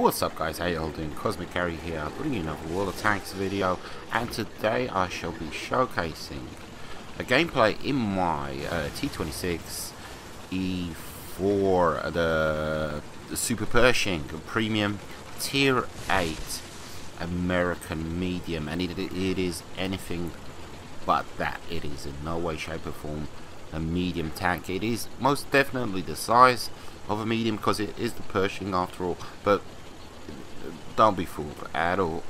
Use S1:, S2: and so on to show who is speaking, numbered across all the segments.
S1: What's up guys, how y'all doing? Cosmic Carry here, bringing you another World of Tanks video, and today I shall be showcasing a gameplay in my T26 E4, the Super Pershing Premium Tier 8 American Medium, and it is anything but that. It is in no way, shape or form a medium tank. It is most definitely the size of a medium because it is the Pershing after all, but don't be fooled at all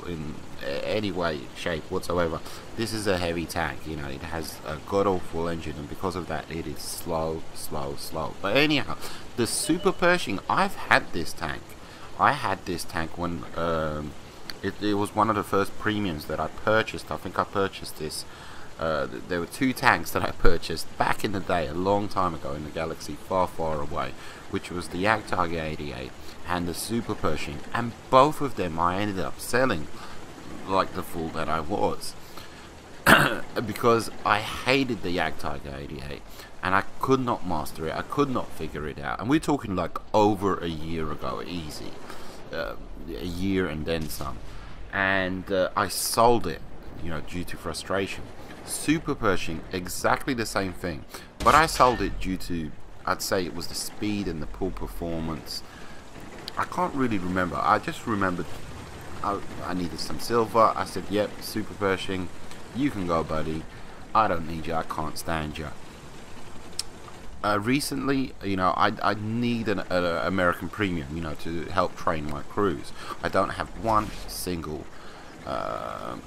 S1: in any way, shape whatsoever. This is a heavy tank, you know. It has a god-awful engine, and because of that it is slow. But anyhow, the Super Pershing, I've had this tank. I had this tank when it was one of the first premiums that I purchased. I think I purchased this. There were two tanks that I purchased back in the day, a long time ago, in the galaxy far away, which was the Jagdtiger 88 and the Super Pershing, and both of them I ended up selling like the fool that I was because I hated the Jagdtiger 88 and I could not master it. I could not figure it out, and we're talking like over a year ago, easy, a year and then some, and I sold it, you know, due to frustration. Super Pershing, exactly the same thing, but I sold it due to, I'd say it was the speed and the poor performance. I can't really remember. I just remembered I needed some silver. I said, yep, Super Pershing, you can go, buddy. I don't need you. I can't stand you. Recently, you know, I need an American Premium, you know, to help train my crews. I don't have one single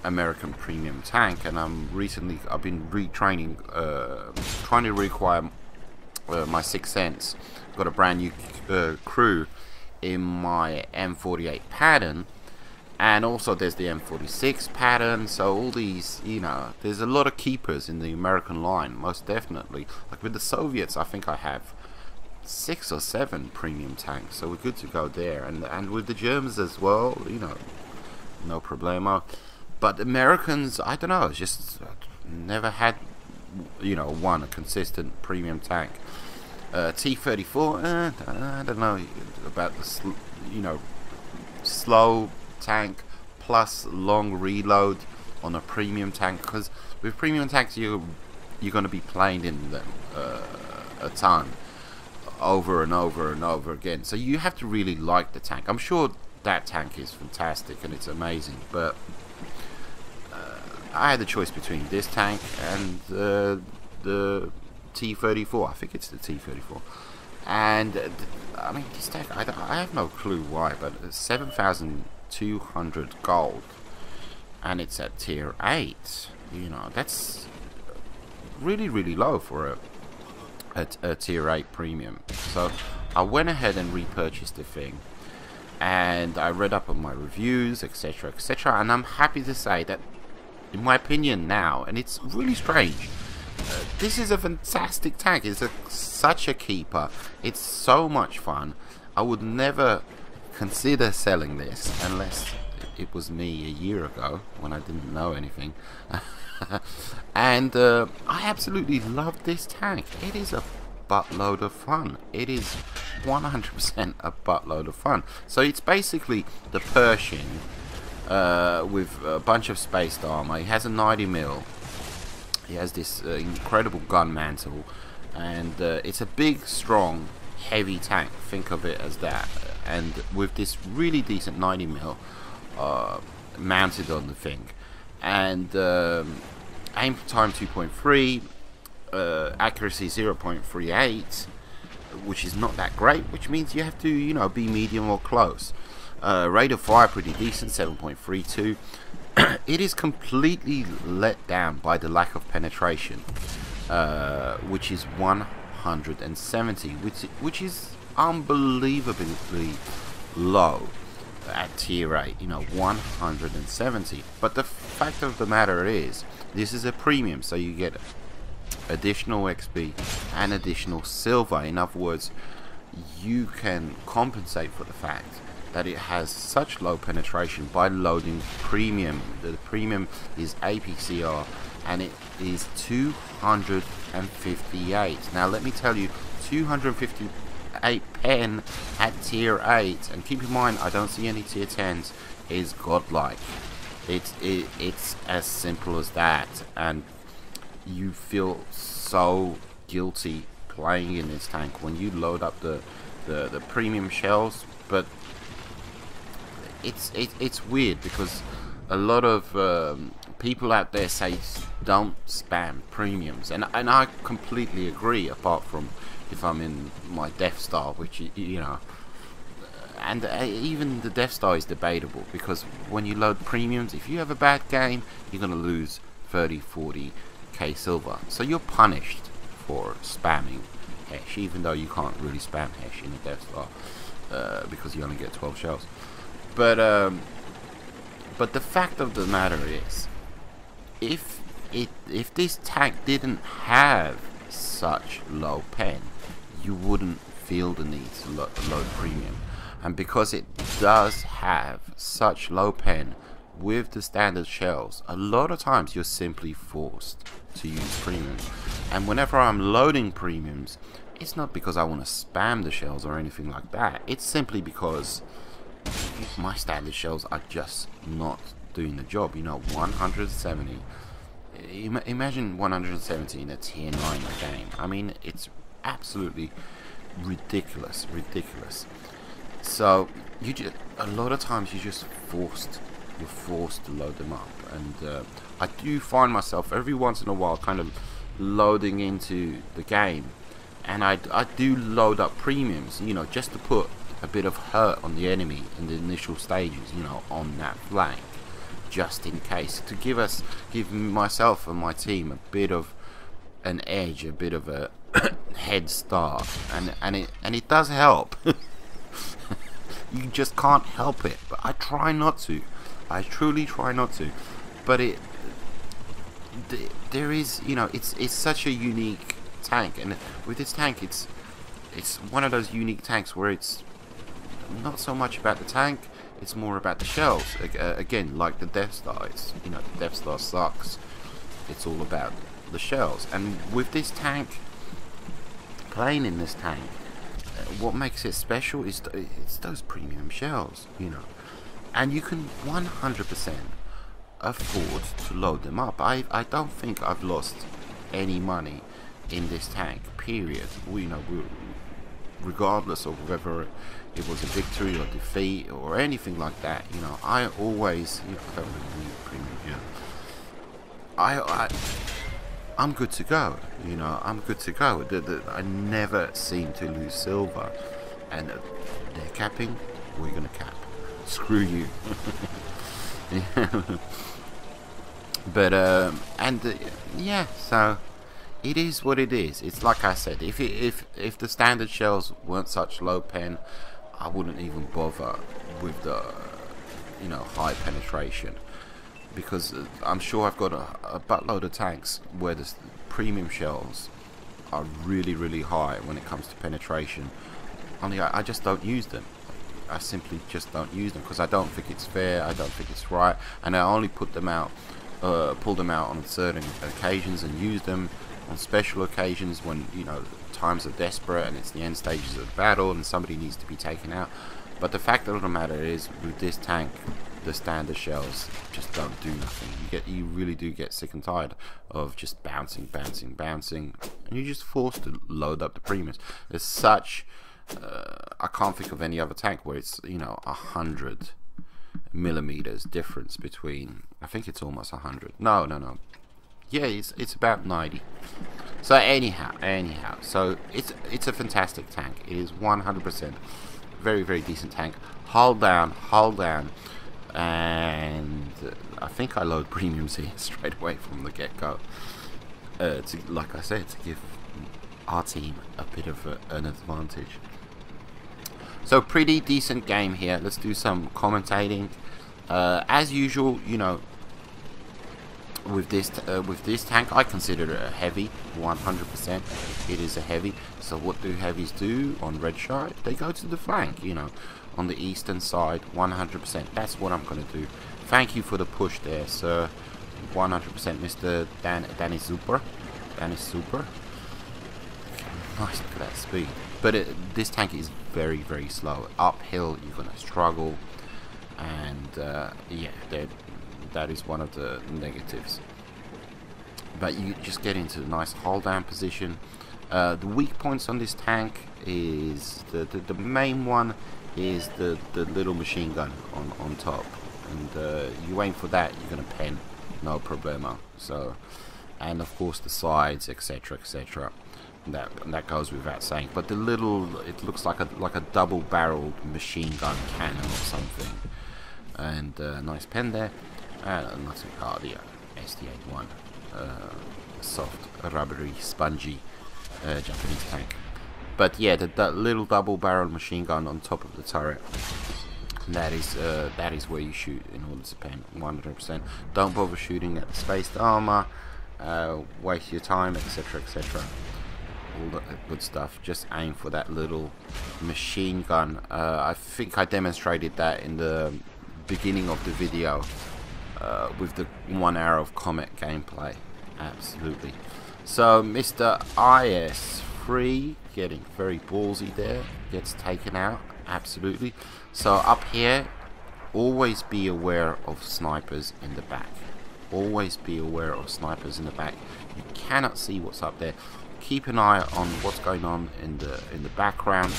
S1: American Premium tank, and I've been retraining, trying to reacquire my Sixth Sense. Got a brand new crew in my M48 pattern, and also there's the M46 pattern. So all these, you know, there's a lot of keepers in the American line, most definitely. Like with the Soviets, I think I have 6 or 7 premium tanks, so we're good to go there. And with the Germans as well, you know, no problemo. But Americans, I don't know, it's just never had, you know, a consistent premium tank. T-34, I don't know about the you know, slow tank plus long reload on a premium tank, because with premium tanks you're going to be playing in them a ton, over and over again, so you have to really like the tank. I'm sure that tank is fantastic and it's amazing, but I had the choice between this tank and the T-34. I think it's the T-34, and I mean, this tank, I have no clue why, but it's 7,200 gold and it's at tier 8. You know, that's really low for a tier 8 premium. So I went ahead and repurchased the thing, and I read up on my reviews, etc, and I'm happy to say that, in my opinion now, and it's really strange, this is a fantastic tank. It's such a keeper. It's so much fun. I would never consider selling this unless it was me a year ago when I didn't know anything. And I absolutely love this tank. It is a buttload of fun. It is 100% a buttload of fun. So it's basically the Pershing with a bunch of spaced armor. It has a 90mm. He has this incredible gun mantle, and it's a big, strong, heavy tank. Think of it as that. And with this really decent 90mm mounted on the thing, and aim time 2.3, accuracy 0.38, which is not that great, which means you have to, you know, be medium or close. Rate of fire pretty decent, 7.32. It is completely let down by the lack of penetration, which is 170, which is unbelievably low at tier 8, you know, 170. But the fact of the matter is, this is a premium, so you get additional XP and additional silver. In other words, you can compensate for the fact that it has such low penetration by loading premium. The premium is APCR, and it is 258. Now let me tell you, 258 a pen at tier 8, and keep in mind I don't see any tier 10s, is godlike. It's as simple as that, and you feel so guilty playing in this tank when you load up the premium shells. But it's weird because a lot of people out there say don't spam premiums, and I completely agree, apart from if I'm in my Death Star, which you know, and even the Death Star is debatable, because when you load premiums, if you have a bad game, you're gonna lose 30-40k silver, so you're punished for spamming hash, even though you can't really spam hash in a Death Star because you only get 12 shells. But the fact of the matter is, if this tank didn't have such low pen, you wouldn't feel the need to load premium. And because it does have such low pen with the standard shells, a lot of times you're simply forced to use premiums. And whenever I'm loading premiums, it's not because I want to spam the shells or anything like that. It's simply because my standard shells are just not doing the job. You know, 170. Imagine 170 in a tier 9 game. I mean, it's absolutely ridiculous. So you just, a lot of times you're forced to load them up, and I do find myself every once in a while kind of loading into the game, and I do load up premiums, you know, just to put a bit of hurt on the enemy in the initial stages, you know, on that flank, just in case, to give myself and my team a bit of an edge, a bit of a head start, and it does help. You just can't help it, but I try not to. I truly try not to. But there is, you know, it's such a unique tank, and with this tank, it's one of those unique tanks where it's not so much about the tank, it's more about the shells. Again, like the Death Star, it's, you know, the Death Star sucks. It's all about the shells, and with this tank, playing in this tank, what makes it special is it's those premium shells, you know, and you can 100% afford to load them up. I don't think I've lost any money in this tank, period. You know, regardless of whether it was a victory or defeat or anything like that, you know, I always, you know, I don't really need premium here. I'm good to go, you know, I'm good to go. I never seem to lose silver, and they're capping, we're gonna cap. Screw you. But yeah, so it is what it is. It's like I said, if the standard shells weren't such low pen, I wouldn't even bother with the, you know, high penetration. Because I'm sure I've got a buttload of tanks where the premium shells are really high when it comes to penetration. Only I just don't use them. I simply just don't use them because I don't think it's fair, I don't think it's right, and I only pull them out on certain occasions and use them on special occasions when, you know, times are desperate and it's the end stages of the battle and somebody needs to be taken out. But the fact of the matter is, with this tank, the standard shells just don't do nothing. You really do get sick and tired of just bouncing, and you're just forced to load up the premiums. There's such I can't think of any other tank where it's, you know, 100 millimeters difference between. I think it's almost 100. No. Yeah, it's about 90. So anyhow, so it's a fantastic tank. It is 100% very decent tank. Hull down, and I think I load premiums here straight away from the get-go. Like I said, to give our team a bit of an advantage. So pretty decent game here. Let's do some commentating. As usual, you know, with this tank, I consider it a heavy. 100%, it is a heavy. So what do heavies do on red side? They go to the flank, you know, on the eastern side. 100%. That's what I'm gonna do. Thank you for the push there, sir. 100%, Mr. Danny Super. Nice, look at that speed. But this tank is very slow. Uphill, you're gonna struggle, and yeah, that is one of the negatives. But you just get into a nice hold down position. The weak points on this tank is the main one is the little machine gun on top, and you aim for that, you're gonna pen, no problemo. So, and of course the sides, etc. That goes without saying. But the little, it looks like a double-barreled machine gun cannon or something, and nice pen there, and nothing. Oh, the ST-81, soft, rubbery, spongy Japanese tank. But yeah, that little double-barreled machine gun on top of the turret. That is where you shoot in order to pen 100%. Don't bother shooting at the spaced armor. Waste your time, etc. All that good stuff. Just aim for that little machine gun. I think I demonstrated that in the beginning of the video with the 1 hour of Comet gameplay. Absolutely. So Mr. IS-3 getting very ballsy there, gets taken out. Absolutely. So up here, always be aware of snipers in the back. Always be aware of snipers in the back. You cannot see what's up there. Keep an eye on what's going on in the background,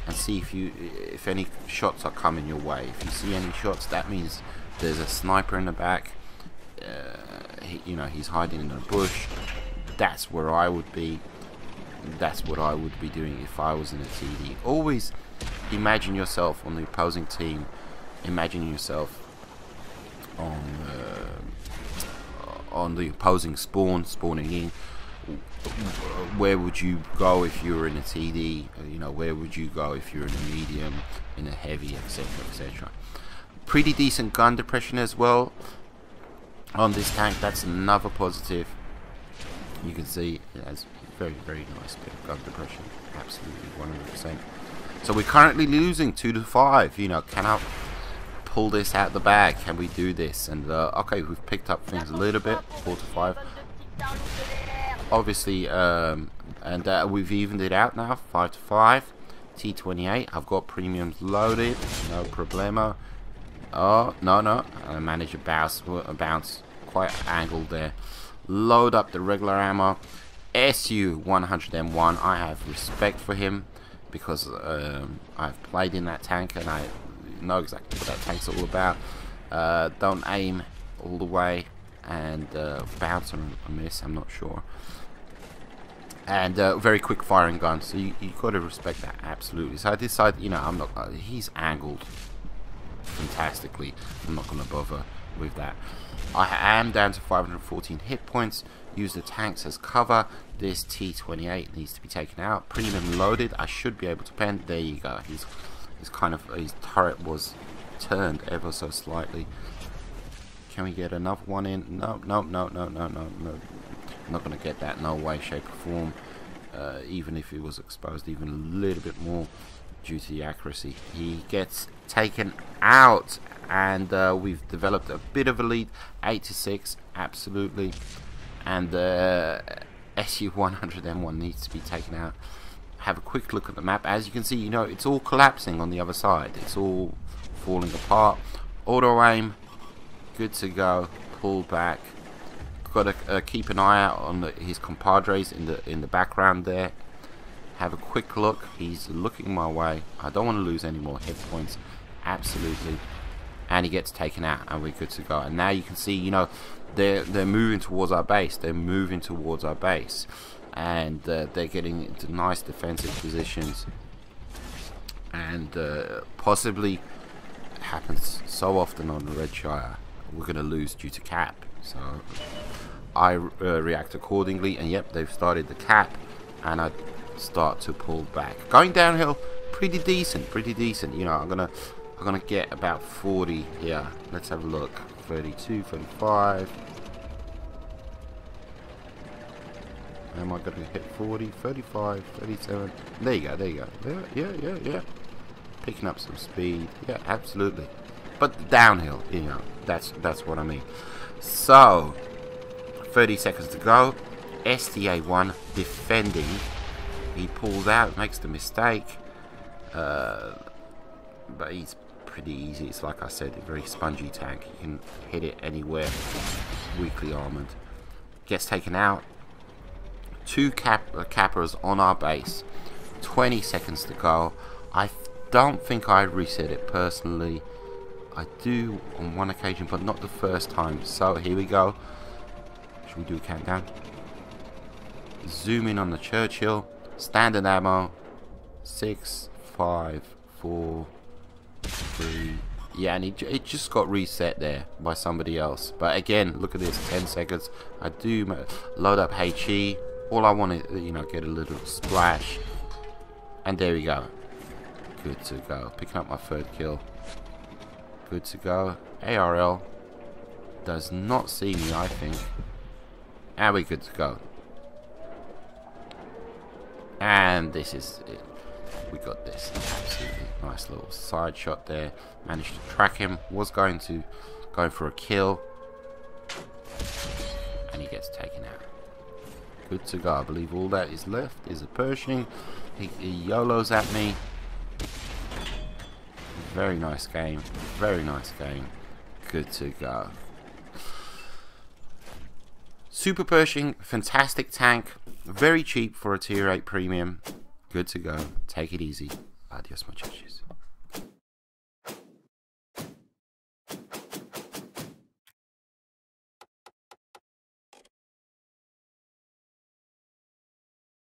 S1: and see if any shots are coming your way. If you see any shots, that means there's a sniper in the back. You know, he's hiding in a bush. That's where I would be. That's what I would be doing if I was in a TD. Always imagine yourself on the opposing team. Imagine yourself on the opposing spawning in. Where would you go if you were in a TD? You know, where would you go if you're in a medium, in a heavy, etc. Pretty decent gun depression as well on this tank. That's another positive. You can see it has very nice bit of gun depression. Absolutely 100%. So we're currently losing 2-5. You know, can I pull this out the bag? Can we do this? And okay, we've picked up things a little bit. 4-5. Obviously, and we've evened it out now. 5-5. T28. I've got premiums loaded. No problemo. Oh no! I managed to bounce quite angled there. Load up the regular ammo. SU-101. I have respect for him because I've played in that tank and I know exactly what that tank's all about. Don't aim all the way and bounce and miss. I'm not sure. And very quick firing gun, so you got to respect that, absolutely. So I decided, you know, I'm not. He's angled fantastically. I'm not going to bother with that. I am down to 514 hit points. Use the tanks as cover. This T28 needs to be taken out. Premium loaded. I should be able to pen. There you go. He's kind of, his turret was turned ever so slightly. Can we get another one in? No. I'm not going to get that. No way, shape, or form. Even if it was exposed even a little bit more due to the accuracy. He gets taken out, and we've developed a bit of a lead. 8-6, absolutely. And SU-101 needs to be taken out. Have a quick look at the map. As you can see, you know, it's all collapsing on the other side. It's all falling apart. Auto aim, good to go. Pull back. Got to keep an eye out on his compadres in the background there. Have a quick look. He's looking my way. I don't want to lose any more hit points. Absolutely. And he gets taken out, and we're good to go. And now you can see, you know, they're moving towards our base. They're moving towards our base, and they're getting into nice defensive positions. And possibly happens so often on the Red Shire, we're going to lose due to cap. So I react accordingly, and yep, they've started the cap, and I start to pull back. Going downhill, pretty decent. You know, I'm gonna get about 40 here. Let's have a look. 32, 35. Am I gonna hit 40, 35, 37? There you go. Yeah. Picking up some speed. Yeah, absolutely. But downhill, you know, that's what I mean. So 30 seconds to go. STA1 defending He pulls out, makes the mistake. But he's pretty easy. It's like I said, a very spongy tank. You can hit it anywhere. Weakly armored. Gets taken out. 2 cappers on our base. 20 seconds to go. I don't think I reset it personally. I do on one occasion, but not the first time. So here we go. Should we do a countdown? Zoom in on the Churchill. Standard ammo. 6, 5, 4, 3. Yeah, and it just got reset there by somebody else. But again, look at this, 10 seconds. I do load up HE. All I want is, you know, get a little splash. And there we go. Good to go. Picking up my 3rd kill. Good to go. ARL does not see me, I think. And we're good to go. And this is it. We got this. Absolutely nice little side shot there. Managed to track him. Was going to go for a kill. And he gets taken out. Good to go. I believe all that is left is a Pershing. He YOLOs at me. Very nice game. Very nice game. Good to go. Super Pershing, fantastic tank. Very cheap for a tier 8 premium. Good to go. Take it easy. Adios muchachos.